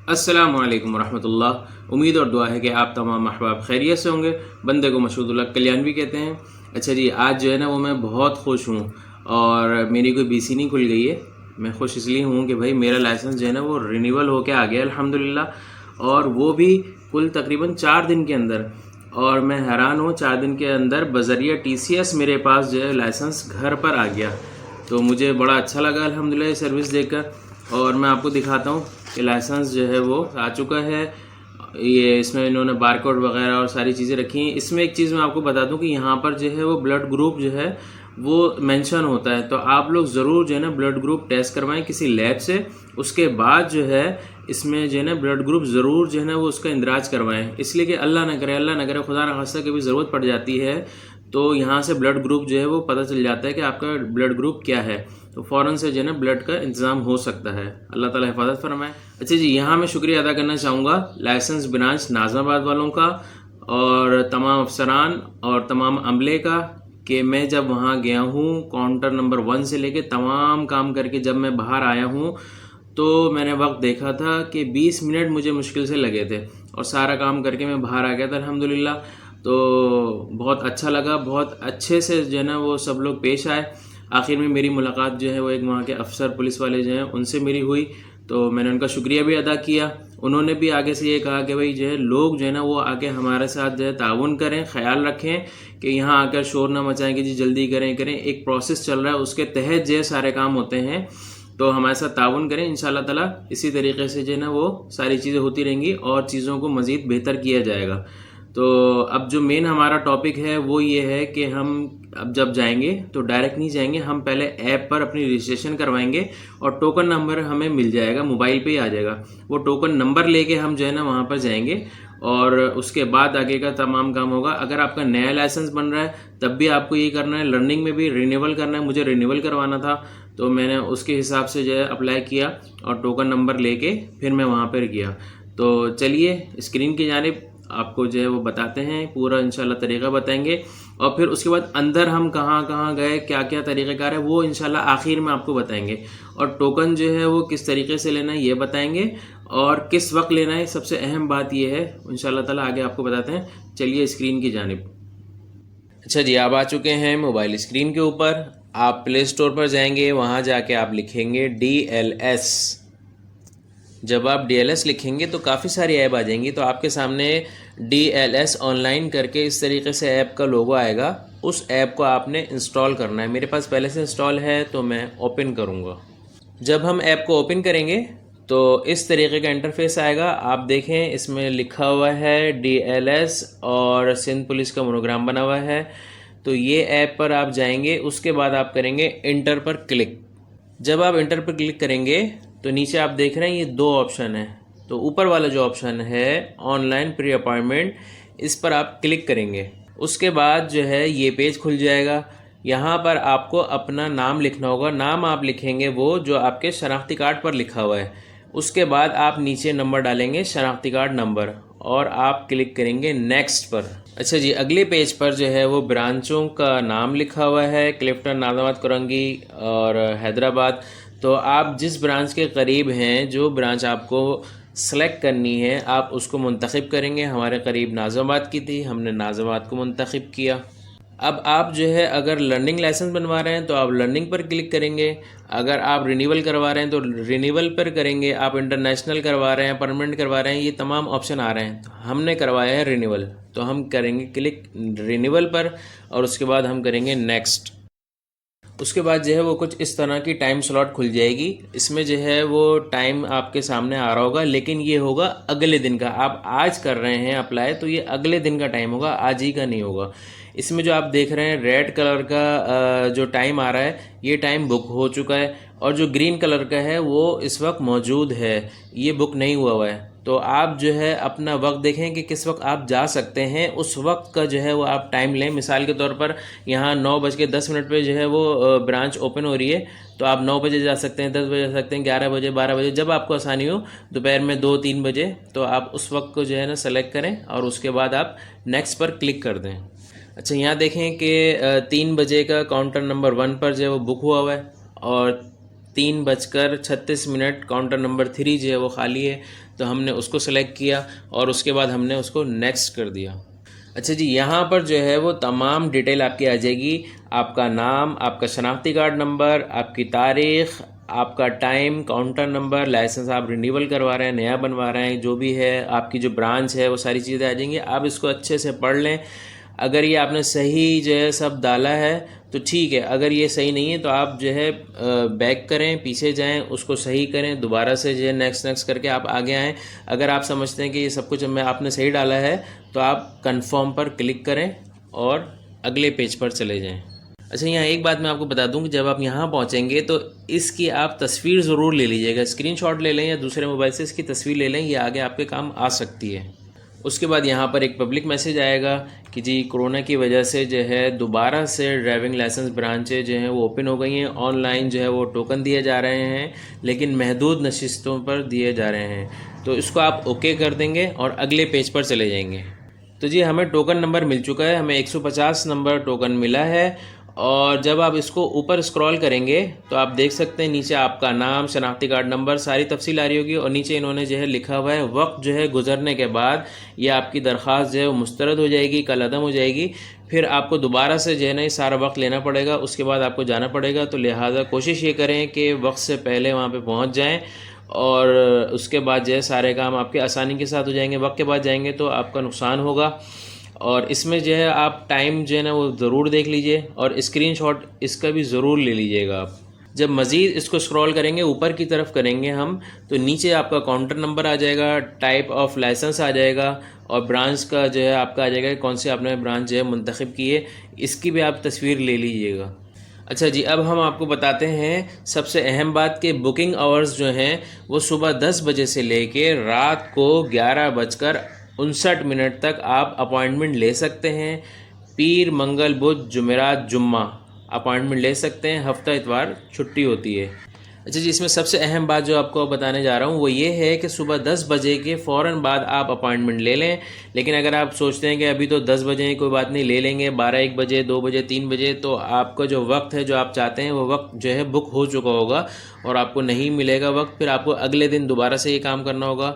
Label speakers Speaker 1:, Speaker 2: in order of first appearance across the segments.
Speaker 1: अस्सलामु अलैकुम वरहमतुल्लाह। उम्मीद और दुआ है कि आप तमाम अहबाब खैरियत से होंगे। बंदे को मशहूदुल्लाह कल्याण भी कहते हैं। अच्छा जी, आज जो है ना वो मैं बहुत खुश हूँ और मेरी कोई बीसी नहीं खुल गई है। मैं खुश इसलिए हूँ कि भाई मेरा लाइसेंस जो है ना वो रिन्यूअल होके आ गया अल्हम्दुलिल्लाह, और वो भी कुल तकरीबन 4 दिन के अंदर। और मैं हैरान हूँ, 4 दिन के अंदर बज़रिया टीसीएस मेरे पास जो है लाइसेंस घर पर आ गया। तो मुझे बड़ा अच्छा लगा अल्हम्दुलिल्लाह ये सर्विस देखकर। और मैं आपको दिखाता हूँ कि लाइसेंस जो है वो आ चुका है। ये इसमें इन्होंने बारकोड वगैरह और सारी चीज़ें रखी हैं। इसमें एक चीज़ मैं आपको बता दूं कि यहाँ पर जो है वो ब्लड ग्रुप जो है वो मेंशन होता है, तो आप लोग ज़रूर जो है ना ब्लड ग्रुप टेस्ट करवाएं किसी लैब से। उसके बाद जो है इसमें जो है ना ब्लड ग्रुप ज़रूर जो है ना वो उसका इंदराज करवाएं, इसलिए कि अल्लाह ना करे खुदा न खास्ता कभी ज़रूरत पड़ जाती है तो यहाँ से ब्लड ग्रुप जो है वो पता चल जाता है कि आपका ब्लड ग्रुप क्या है, तो फ़ौरन से जो है ना ब्लड का इंतज़ाम हो सकता है। अल्लाह ताला हिफाजत फरमाए। अच्छा जी, यहाँ मैं शुक्रिया अदा करना चाहूँगा लाइसेंस ब्रांच नाज़माबाद वालों का और तमाम अफसरान और तमाम अमले का, कि मैं जब वहाँ गया हूँ काउंटर नंबर 1 से लेके तमाम काम करके जब मैं बाहर आया हूँ तो मैंने वक्त देखा था कि 20 मिनट मुझे मुश्किल से लगे थे और सारा काम करके मैं बाहर आ गया था अल्हम्दुलिल्लाह। तो बहुत अच्छा लगा, बहुत अच्छे से जो है ना वो सब लोग पेश आए। आखिर में मेरी मुलाकात जो है वो एक वहाँ के अफसर पुलिस वाले जो हैं उनसे मेरी हुई, तो मैंने उनका शुक्रिया भी अदा किया। उन्होंने भी आगे से ये कहा कि भाई जो है लोग जो है ना वो आके हमारे साथ जो है ताउन करें, ख्याल रखें कि यहाँ आकर शोर ना मचाएं कि जी जल्दी करें करें, एक प्रोसेस चल रहा है उसके तहत जो है सारे काम होते हैं, तो हमारे साथ ताउन करें। इंशाल्लाह ताला इसी तरीके से जो है ना वो सारी चीज़ें होती रहेंगी और चीज़ों को मज़ीद बेहतर किया जाएगा। तो अब जो मेन हमारा टॉपिक है वो ये है कि हम अब जब जाएंगे तो डायरेक्ट नहीं जाएंगे, हम पहले ऐप पर अपनी रजिस्ट्रेशन करवाएंगे और टोकन नंबर हमें मिल जाएगा, मोबाइल पे ही आ जाएगा। वो टोकन नंबर लेके हम जो है ना वहाँ पर जाएंगे और उसके बाद आगे का तमाम काम होगा। अगर आपका नया लाइसेंस बन रहा है तब भी आपको ये करना है, लर्निंग में भी रिन्यूअल करना है। मुझे रिन्यूअल करवाना था तो मैंने उसके हिसाब से जो है अप्लाई किया और टोकन नंबर लेके फिर मैं वहाँ पर गया। तो चलिए स्क्रीन की जानिब आपको जो है वो बताते हैं, पूरा इंशाल्लाह तरीका बताएंगे और फिर उसके बाद अंदर हम कहाँ कहाँ गए, क्या क्या तरीक़ेकार है वो इंशाल्लाह आखिर में आपको बताएंगे। और टोकन जो है वो किस तरीके से लेना है ये बताएंगे और किस वक्त लेना है, सबसे अहम बात ये है। इंशाल्लाह ताला आगे आपको बताते हैं। चलिए स्क्रीन की जानिब। अच्छा जी, आप आ चुके हैं मोबाइल स्क्रीन के ऊपर। आप प्ले स्टोर पर जाएंगे, वहाँ जाके आप लिखेंगे DLS। जब आप DLS लिखेंगे तो काफ़ी सारी ऐप आ जाएंगी, तो आपके सामने DLS ऑनलाइन करके इस तरीके से ऐप का लोगो आएगा। उस ऐप को आपने इंस्टॉल करना है। मेरे पास पहले से इंस्टॉल है तो मैं ओपन करूँगा। जब हम ऐप को ओपन करेंगे तो इस तरीके का इंटरफेस आएगा। आप देखें इसमें लिखा हुआ है DLS और सिंध पुलिस का मोनोग्राम बना हुआ है। तो ये ऐप पर आप जाएंगे, उसके बाद आप करेंगे इंटर पर क्लिक। जब आप इंटर पर क्लिक करेंगे तो नीचे आप देख रहे हैं ये 2 ऑप्शन है। तो ऊपर वाला जो ऑप्शन है ऑनलाइन प्री अपॉइंटमेंट, इस पर आप क्लिक करेंगे। उसके बाद जो है ये पेज खुल जाएगा। यहाँ पर आपको अपना नाम लिखना होगा। नाम आप लिखेंगे वो जो आपके शनाख्ती कार्ड पर लिखा हुआ है। उसके बाद आप नीचे नंबर डालेंगे, शनाख्ती कार्ड नंबर, और आप क्लिक करेंगे नेक्स्ट पर। अच्छा जी, अगले पेज पर जो है वो ब्रांचों का नाम लिखा हुआ है, क्लिफ्टन, नाज़ामाबाद, कोरंगी और हैदराबाद। तो आप जिस ब्रांच के करीब हैं, जो ब्रांच आपको सेलेक्ट करनी है आप उसको मुंतखब करेंगे। हमारे करीब नाज़ामाबाद की थी, हमने नाज़ामाबाद को मुंतखब किया। अब आप जो है अगर लर्निंग लाइसेंस बनवा रहे हैं तो आप लर्निंग पर क्लिक करेंगे। अगर आप रिन्यूअल करवा रहे हैं तो रिन्यूअल पर करेंगे। आप इंटरनेशनल करवा रहे हैं, परमानेंट करवा रहे हैं, ये तमाम ऑप्शन आ रहे हैं। तो हमने करवाया है रिन्यूअल, तो हम करेंगे क्लिक रिन्यूअल पर और उसके बाद हम करेंगे नेक्स्ट। उसके बाद जो है वो कुछ इस तरह की टाइम स्लॉट खुल जाएगी। इसमें जो है वो टाइम आपके सामने आ रहा होगा, लेकिन ये होगा अगले दिन का। आप आज कर रहे हैं अप्लाई तो ये अगले दिन का टाइम होगा, आज ही का नहीं होगा। इसमें जो आप देख रहे हैं रेड कलर का जो टाइम आ रहा है, ये टाइम बुक हो चुका है, और जो ग्रीन कलर का है वो इस वक्त मौजूद है, ये बुक नहीं हुआ है। तो आप जो है अपना वक्त देखें कि किस वक्त आप जा सकते हैं, उस वक्त का जो है वो आप टाइम लें। मिसाल के तौर पर यहाँ 9:10 पे जो है वो ब्रांच ओपन हो रही है, तो आप 9 बजे जा सकते हैं, 10 बजे जा सकते हैं, 11 बजे, 12 बजे, जब आपको आसानी हो, दोपहर में 2-3 बजे। तो आप उस वक्त को जो है ना सेलेक्ट करें और उसके बाद आप नेक्स्ट पर क्लिक कर दें। अच्छा, यहाँ देखें कि 3 बजे का काउंटर नंबर 1 पर जो है वो बुक हुआ हुआ है और 3:36 काउंटर नंबर 3 जो है वो खाली है, तो हमने उसको सेलेक्ट किया और उसके बाद हमने उसको नेक्स्ट कर दिया। अच्छा जी, यहाँ पर जो है वो तमाम डिटेल आपकी आ जाएगी, आपका नाम, आपका शनाख्ती कार्ड नंबर, आपकी तारीख़, आपका टाइम, काउंटर नंबर, लाइसेंस आप रिन्यूअल करवा रहे हैं, नया बनवा रहे हैं, जो भी है, आपकी जो ब्रांच है, वो सारी चीज़ें आ जाएंगी। आप इसको अच्छे से पढ़ लें। अगर ये आपने सही जो है सब डाला है तो ठीक है, अगर ये सही नहीं है तो आप जो है बैक करें, पीछे जाएं, उसको सही करें, दोबारा से जो है नेक्स्ट करके आप आगे आएँ। अगर आप समझते हैं कि ये सब कुछ मैं आपने सही डाला है तो आप कंफर्म पर क्लिक करें और अगले पेज पर चले जाएं। अच्छा, यहाँ एक बात मैं आपको बता दूं कि जब आप यहाँ पहुँचेंगे तो इसकी आप तस्वीर ज़रूर ले लीजिएगा, स्क्रीनशॉट ले लें या दूसरे मोबाइल से इसकी तस्वीर ले लें, ये आगे आपके काम आ सकती है। उसके बाद यहाँ पर एक पब्लिक मैसेज आएगा कि जी कोरोना की वजह से जो है दोबारा से ड्राइविंग लाइसेंस ब्रांचें जो हैं वो ओपन हो गई हैं। ऑनलाइन जो है वो टोकन दिए जा रहे हैं, लेकिन महदूद नशिस्तों पर दिए जा रहे हैं। तो इसको आप ओके कर देंगे और अगले पेज पर चले जाएंगे। तो जी हमें टोकन नंबर मिल चुका है, हमें 150 नंबर टोकन मिला है। और जब आप इसको ऊपर स्क्रॉल करेंगे तो आप देख सकते हैं नीचे आपका नाम, शनाख्ती कार्ड नंबर, सारी तफसील आ रही होगी और नीचे इन्होंने जो है लिखा हुआ है वक्त जो है गुजरने के बाद ये आपकी दरख्वास्त जो है वो मुस्तरद हो जाएगी, कल अदम हो जाएगी। फिर आपको दोबारा से जो है ना ये सारा वक्त लेना पड़ेगा, उसके बाद आपको जाना पड़ेगा। तो लिहाजा कोशिश ये करें कि वक्त से पहले वहाँ पर पहुँच जाएँ और उसके बाद जो है सारे काम आपके आसानी के साथ हो जाएंगे। वक्त के बाद जाएंगे तो आपका नुकसान होगा। और इसमें जो है आप टाइम जो है ना वो ज़रूर देख लीजिए और स्क्रीनशॉट इसका भी ज़रूर ले लीजिएगा। आप जब मज़ीद इसको स्क्रॉल करेंगे, ऊपर की तरफ करेंगे हम, तो नीचे आपका काउंटर नंबर आ जाएगा, टाइप ऑफ लाइसेंस आ जाएगा और ब्रांच का जो है आपका आ जाएगा कौन से आपने ब्रांच जो है मुंतखब की है, इसकी भी आप तस्वीर ले लीजिएगा। अच्छा जी, अब हम आपको बताते हैं सबसे अहम बात कि बुकिंग आवर्स जो हैं वो सुबह 10 बजे से लेके रात को 11:59 तक आप अपॉइंटमेंट ले सकते हैं। पीर, मंगल, बुध, जुमेरात, जुम्मा अपॉइंटमेंट ले सकते हैं, हफ्ता इतवार छुट्टी होती है। अच्छा जी, इसमें सबसे अहम बात जो आपको बताने जा रहा हूँ वो ये है कि सुबह 10 बजे के फ़ौरन बाद आप अपॉइंटमेंट ले लें। लेकिन अगर आप सोचते हैं कि अभी तो 10 बजे हैं, कोई बात नहीं, ले लेंगे 12, 1 बजे, 2 बजे, 3 बजे, तो आपका जो वक्त है जो आप चाहते हैं वो वक्त जो है बुक हो चुका होगा और आपको नहीं मिलेगा वक्त। फिर आपको अगले दिन दोबारा से ये काम करना होगा।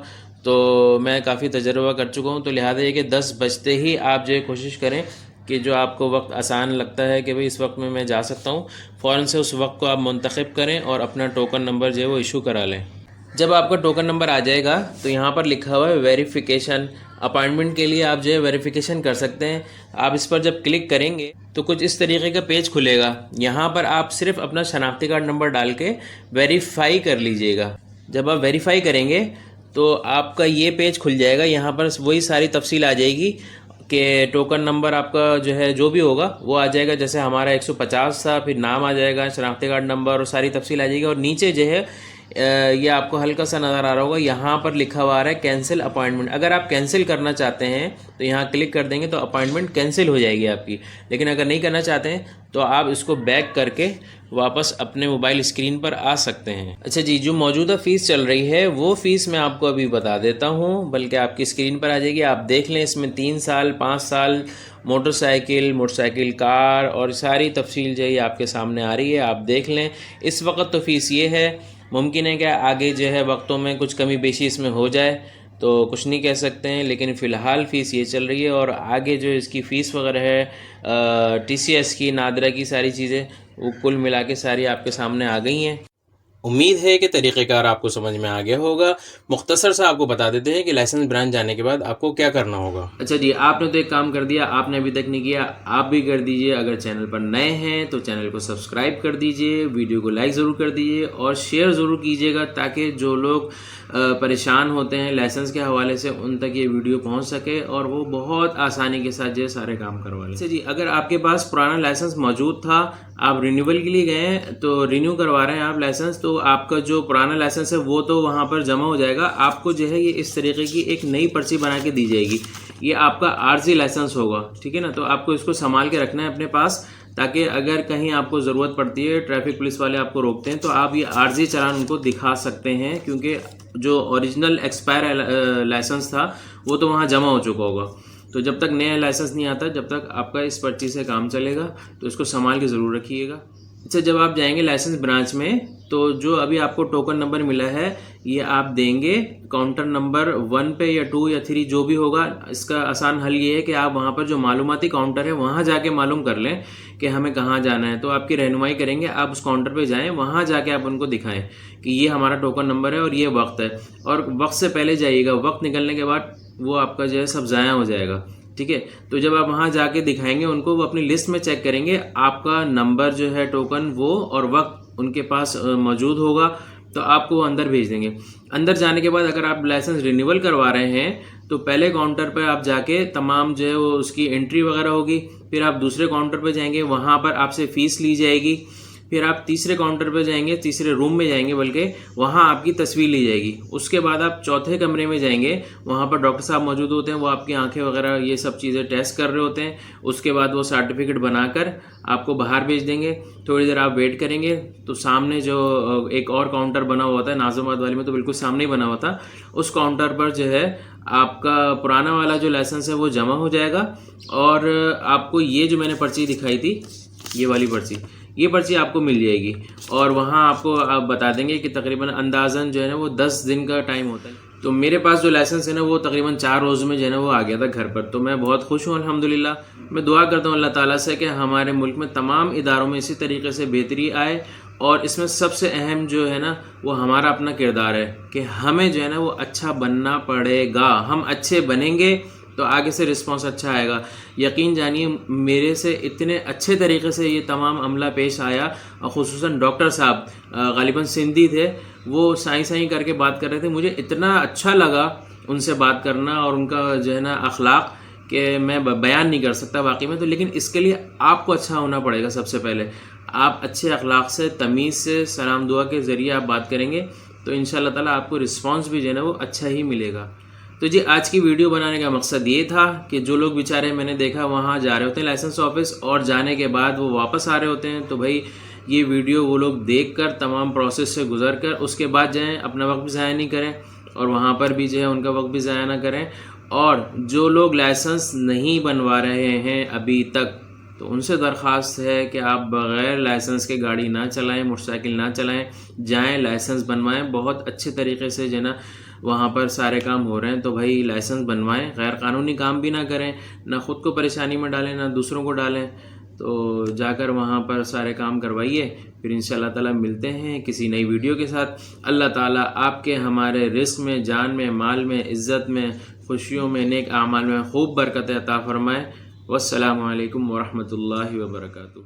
Speaker 1: तो मैं काफ़ी तजर्बा कर चुका हूँ, तो लिहाजा ये कि 10 बजते ही आप जो है कोशिश करें कि जो आपको वक्त आसान लगता है कि भाई इस वक्त में मैं जा सकता हूँ, फ़ौरन से उस वक्त को आप मुंतखब करें और अपना टोकन नंबर जो है वो इशू करा लें। जब आपका टोकन नंबर आ जाएगा तो यहाँ पर लिखा हुआ है वेरिफिकेशन। अपॉइंटमेंट के लिए आप जो है वेरिफिकेशन कर सकते हैं। आप इस पर जब क्लिक करेंगे तो कुछ इस तरीके का पेज खुलेगा। यहाँ पर आप सिर्फ अपना शनाख्ती कार्ड नंबर डाल के वेरीफाई कर लीजिएगा। जब आप वेरीफाई करेंगे तो आपका ये पेज खुल जाएगा। यहाँ पर वही सारी तफसील आ जाएगी कि टोकन नंबर आपका जो है जो भी होगा वो आ जाएगा। जैसे हमारा 150 था, फिर नाम आ जाएगा, शनाख्ती कार्ड नंबर और सारी तफसील आ जाएगी। और नीचे जो है ये आपको हल्का सा नज़र आ रहा होगा, यहाँ पर लिखा हुआ आ रहा है कैंसिल अपॉइंटमेंट। अगर आप कैंसिल करना चाहते हैं तो यहाँ क्लिक कर देंगे तो अपॉइंटमेंट कैंसिल हो जाएगी आपकी। लेकिन अगर नहीं करना चाहते हैं तो आप इसको बैक करके वापस अपने मोबाइल स्क्रीन पर आ सकते हैं। अच्छा जी, जो मौजूदा फ़ीस चल रही है वो फ़ीस मैं आपको अभी बता देता हूँ, बल्कि आपकी स्क्रीन पर आ जाएगी, आप देख लें। इसमें 3 साल, 5 साल, मोटरसाइकिल, कार और सारी तफसील जो है आपके सामने आ रही है, आप देख लें। इस वक्त तो फ़ीस ये है, मुमकिन है कि आगे जो है वक्तों में कुछ कमी बेशी इसमें हो जाए, तो कुछ नहीं कह सकते हैं, लेकिन फ़िलहाल फ़ीस ये चल रही है। और आगे जो इसकी फ़ीस वगैरह है, TCS की, नादरा की सारी चीज़ें वो कुल मिला के सारी आपके सामने आ गई हैं। उम्मीद है कि तरीक़ेकार आपको समझ में आ गया होगा। मुख्तसर सा आपको बता देते हैं कि लाइसेंस ब्रांच जाने के बाद आपको क्या करना होगा। अच्छा जी, आपने तो एक काम कर दिया, आपने अभी तक नहीं किया, आप भी कर दीजिए। अगर चैनल पर नए हैं तो चैनल को सब्सक्राइब कर दीजिए, वीडियो को लाइक ज़रूर कर दीजिए और शेयर ज़रूर कीजिएगा, ताकि जो लोग परेशान होते हैं लाइसेंस के हवाले से उन तक ये वीडियो पहुंच सके और वो बहुत आसानी के साथ जो सारे काम करवा लें। अच्छा जी, अगर आपके पास पुराना लाइसेंस मौजूद था, आप रिन्यूअल के लिए गए हैं तो रिन्यू करवा रहे हैं आप लाइसेंस, तो आपका जो पुराना लाइसेंस है वो तो वहाँ पर जमा हो जाएगा। आपको जो है ये इस तरीके की एक नई पर्ची बना के दी जाएगी। ये आपका आरजी लाइसेंस होगा, ठीक है ना। तो आपको इसको संभाल के रखना है अपने पास, ताकि अगर कहीं आपको ज़रूरत पड़ती है, ट्रैफिक पुलिस वाले आपको रोकते हैं, तो आप ये आरजी चालान उनको दिखा सकते हैं, क्योंकि जो ओरिजिनल एक्सपायर लाइसेंस था वो तो वहाँ जमा हो चुका होगा। तो जब तक नया लाइसेंस नहीं आता, जब तक आपका इस पर्ची से काम चलेगा, तो इसको संभाल के ज़रूर रखिएगा। अच्छा, जब आप जाएंगे लाइसेंस ब्रांच में तो जो अभी आपको टोकन नंबर मिला है ये आप देंगे काउंटर नंबर 1 पे या 2 या 3 जो भी होगा। इसका आसान हल ये है कि आप वहाँ पर जो मालूमाती काउंटर है वहाँ जाके मालूम कर लें कि हमें कहाँ जाना है, तो आपकी रहनुमाई करेंगे। आप उस काउंटर पे जाएं, वहाँ जाके आप उनको दिखाएं कि ये हमारा टोकन नंबर है और ये वक्त है, और वक्त से पहले जाइएगा। वक्त निकलने के बाद वो आपका जो है सब ज़ाया हो जाएगा। ठीक है, तो जब आप वहाँ जाके दिखाएंगे उनको, वो अपनी लिस्ट में चेक करेंगे, आपका नंबर जो है टोकन वो और वक्त उनके पास मौजूद होगा, तो आपको वो अंदर भेज देंगे। अंदर जाने के बाद अगर आप लाइसेंस रिन्यूअल करवा रहे हैं तो पहले काउंटर पर आप जाके तमाम जो है वो उसकी एंट्री वगैरह होगी, फिर आप दूसरे काउंटर पर जाएंगे, वहाँ पर आपसे फ़ीस ली जाएगी, फिर आप तीसरे काउंटर पर जाएंगे, तीसरे रूम में जाएंगे बल्कि, वहाँ आपकी तस्वीर ली जाएगी। उसके बाद आप चौथे कमरे में जाएंगे, वहाँ पर डॉक्टर साहब मौजूद होते हैं, वो आपकी आंखें वगैरह ये सब चीज़ें टेस्ट कर रहे होते हैं। उसके बाद वो सर्टिफिकेट बनाकर आपको बाहर भेज देंगे। थोड़ी देर आप वेट करेंगे तो सामने जो एक और काउंटर बना हुआ था नाज़िमाबाद वाले में, तो बिल्कुल सामने ही बना हुआ था, उस काउंटर पर जो है आपका पुराना वाला जो लाइसेंस है वो जमा हो जाएगा। और आपको ये जो मैंने पर्ची दिखाई थी, ये वाली पर्ची, ये पर्ची आपको मिल जाएगी। और वहाँ आपको आप बता देंगे कि तकरीबन अंदाज़न जो है ना वो 10 दिन का टाइम होता है। तो मेरे पास जो लाइसेंस है ना वो तकरीबन 4 रोज़ में जो है ना वो आ गया था घर पर। तो मैं बहुत खुश हूँ अल्हम्दुलिल्लाह। मैं दुआ करता हूँ अल्लाह ताला से कि हमारे मुल्क में तमाम इदारों में इसी तरीके से बेहतरी आए। और इसमें सबसे अहम जो है ना वो हमारा अपना किरदार है कि हमें जो है ना वो अच्छा बनना पड़ेगा। हम अच्छे बनेंगे तो आगे से रिस्पांस अच्छा आएगा। यकीन जानिए, मेरे से इतने अच्छे तरीके से ये तमाम अमला पेश आया, और ख़ुसूसन डॉक्टर साहब गालिबन सिंधी थे, वो साई साई करके बात कर रहे थे। मुझे इतना अच्छा लगा उनसे बात करना और उनका जो है ना अखलाक कि मैं बयान नहीं कर सकता वाकई में। तो लेकिन इसके लिए आपको अच्छा होना पड़ेगा। सबसे पहले आप अच्छे अखलाक से, तमीज़ से, सलाम दुआ के ज़रिए आप बात करेंगे तो इंशाअल्लाह ताला आपको रिस्पांस भी जो है ना वो अच्छा ही मिलेगा। तो जी, आज की वीडियो बनाने का मकसद ये था कि जो लोग बेचारे मैंने देखा वहाँ जा रहे होते हैं लाइसेंस ऑफिस, और जाने के बाद वो वापस आ रहे होते हैं, तो भाई ये वीडियो वो लोग देखकर तमाम प्रोसेस से गुजर कर उसके बाद जाएं, अपना वक्त भी ज़ाया नहीं करें और वहाँ पर भी जो है उनका वक्त भी ज़ाया ना करें। और जो लोग लाइसेंस नहीं बनवा रहे हैं अभी तक, तो उनसे दरख्वास्त है कि आप बग़ैर लाइसेंस के गाड़ी ना चलाएं, मोटरसाइकिल ना चलाएं, जाएं लाइसेंस बनवाएं। बहुत अच्छे तरीके से जो ना वहाँ पर सारे काम हो रहे हैं, तो भाई लाइसेंस बनवाएं, गैर कानूनी काम भी ना करें, ना ख़ुद को परेशानी में डालें ना दूसरों को डालें। तो जाकर वहाँ पर सारे काम करवाइए। फिर इंशाअल्लाह ताला मिलते हैं किसी नई वीडियो के साथ। अल्लाह ताला आपके हमारे रिस्क में, जान में, माल में, इज़्ज़त में, खुशियों में, नेक आमाल में खूब बरकत अता फरमाए। वस्सलामु अलैकुम वरहमतुल्लाहि वबरकातुहू।